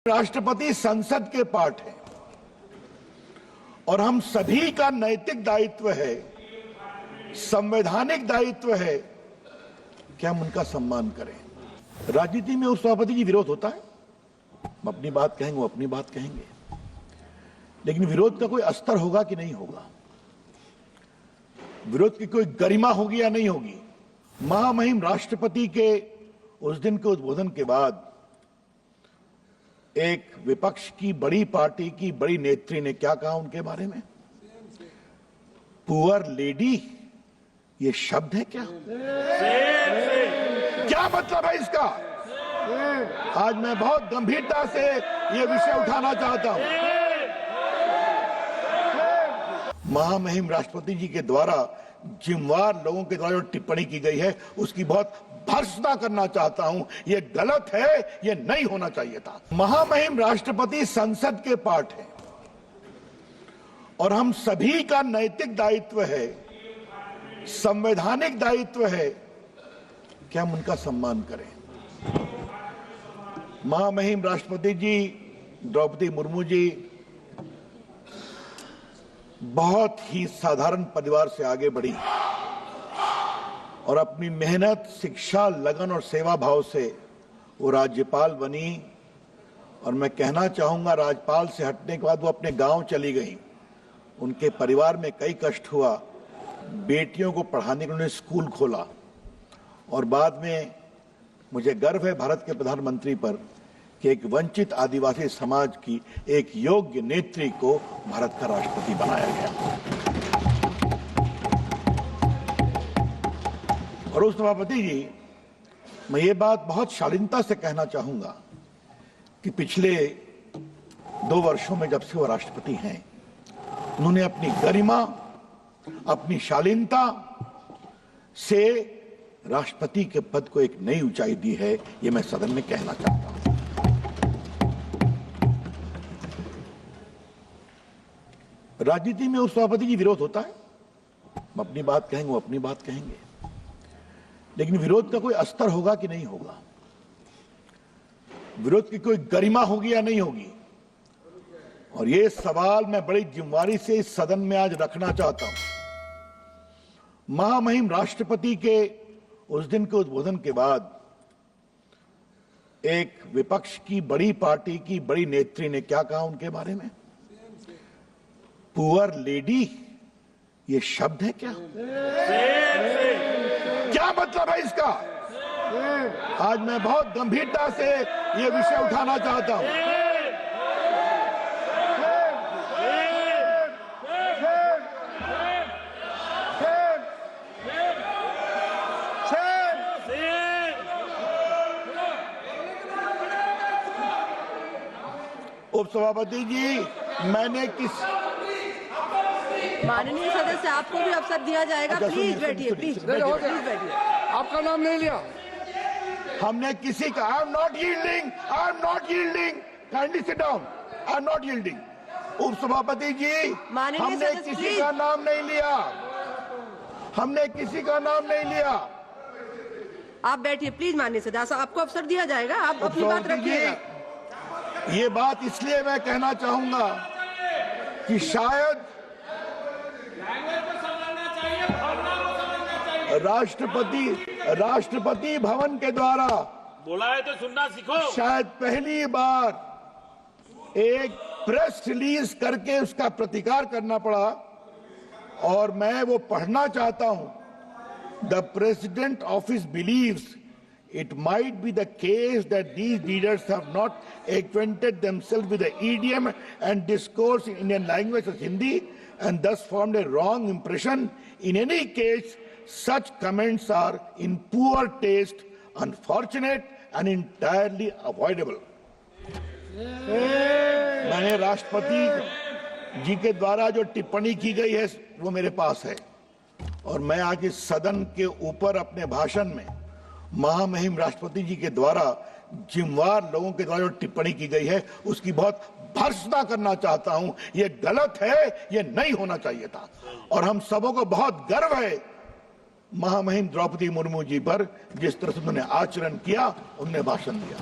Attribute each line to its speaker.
Speaker 1: राष्ट्रपति संसद के पार्ट है और हम सभी का नैतिक दायित्व है, संवैधानिक दायित्व है कि हम उनका सम्मान करें। राजनीति में उस सभापति जी विरोध होता है, हम अपनी बात कहेंगे, वो अपनी बात कहेंगे, लेकिन विरोध का कोई अस्तर होगा कि नहीं होगा, विरोध की कोई गरिमा होगी या नहीं होगी। महामहिम राष्ट्रपति के उस दिन के उद्बोधन के बाद एक विपक्ष की बड़ी पार्टी की बड़ी नेत्री ने क्या कहा उनके बारे में? पुअर लेडी, ये शब्द है क्या? क्या मतलब है इसका? आज मैं बहुत गंभीरता से ये विषय उठाना चाहता हूं। महामहिम राष्ट्रपति जी के द्वारा जिम्मेवार लोगों के द्वारा जो टिप्पणी की गई है उसकी बहुत भर्त्सना करना चाहता हूं। ये गलत है, ये नहीं होना चाहिए था। महामहिम राष्ट्रपति संसद के पार्ट है और हम सभी का नैतिक दायित्व है, संवैधानिक दायित्व है कि हम उनका सम्मान करें। महामहिम राष्ट्रपति जी द्रौपदी मुर्मू जी बहुत ही साधारण परिवार से आगे बढ़ी और अपनी मेहनत, शिक्षा, लगन और सेवा भाव से वो राज्यपाल बनी। और मैं कहना चाहूंगा, राज्यपाल से हटने के बाद वो अपने गांव चली गई। उनके परिवार में कई कष्ट हुआ, बेटियों को पढ़ाने के लिए उन्होंने स्कूल खोला और बाद में मुझे गर्व है भारत के प्रधानमंत्री पर कि एक वंचित आदिवासी समाज की एक योग्य नेत्री को भारत का राष्ट्रपति बनाया गया। और उस सभापति जी, मैं ये बात बहुत शालीनता से कहना चाहूंगा कि पिछले 2 वर्षों में जब से वो राष्ट्रपति हैं, उन्होंने अपनी गरिमा, अपनी शालीनता से राष्ट्रपति के पद को एक नई ऊंचाई दी है। ये मैं सदन में कहना चाहता हूं। राजनीति में उस सभापति जी विरोध होता है, हम अपनी बात कहेंगे, वो अपनी बात कहेंगे, लेकिन विरोध का कोई अस्तर होगा कि नहीं होगा, विरोध की कोई गरिमा होगी या नहीं होगी। और ये सवाल मैं बड़ी जिम्मेदारी से इस सदन में आज रखना चाहता हूं। महामहिम राष्ट्रपति के उस दिन के उद्बोधन के बाद एक विपक्ष की बड़ी पार्टी की बड़ी नेत्री ने क्या कहा उनके बारे में? पुअर लेडी, ये शब्द है क्या? क्या मतलब है इसका? आज मैं बहुत गंभीरता से ये विषय उठाना चाहता हूं। उपसभापति जी, मैंने
Speaker 2: माननीय सदस्य, आपको भी अवसर दिया जाएगा। प्लीज बैठिए, प्लीज बैठिए।
Speaker 3: आपका नाम नहीं लिया।
Speaker 1: हमने किसी का I am not yielding, kindly sit down, I am not yielding. उपसभापति जी, हमने किसी का नाम नहीं लिया, हमने किसी का नाम नहीं लिया।
Speaker 2: आप बैठिए प्लीज। माननीय सदस्य, आपको अवसर दिया जाएगा, आप अपनी बात रखिएगा।
Speaker 1: ये बात इसलिए मैं कहना चाहूंगा कि शायद राष्ट्रपति भवन के द्वारा
Speaker 4: बोला है तो सुनना सीखो।
Speaker 1: शायद पहली बार एक प्रेस रिलीज करके उसका प्रतिकार करना पड़ा और मैं वो पढ़ना चाहता हूं। The president office believes it might be the case that these leaders have not acquainted themselves with the idiom and discourse in Indian language as Hindi and thus formed a wrong impression. In any case, such comments are in poor taste, unfortunate and entirely avoidable. मैंने राष्ट्रपति जी के द्वारा जो टिप्पणी की गई है वो मेरे पास है और मैं आज इस सदन के ऊपर अपने भाषण में महामहिम राष्ट्रपति जी के द्वारा जिम्मेवार लोगों के द्वारा जो टिप्पणी की गई है उसकी बहुत भर्त्सना करना चाहता हूं। ये गलत है, ये नहीं होना चाहिए था और हम सबों को बहुत गर्व है महामहिम द्रौपदी मुर्मू जी पर, जिस तरह से उन्होंने आचरण किया, उन्होंने भाषण दिया।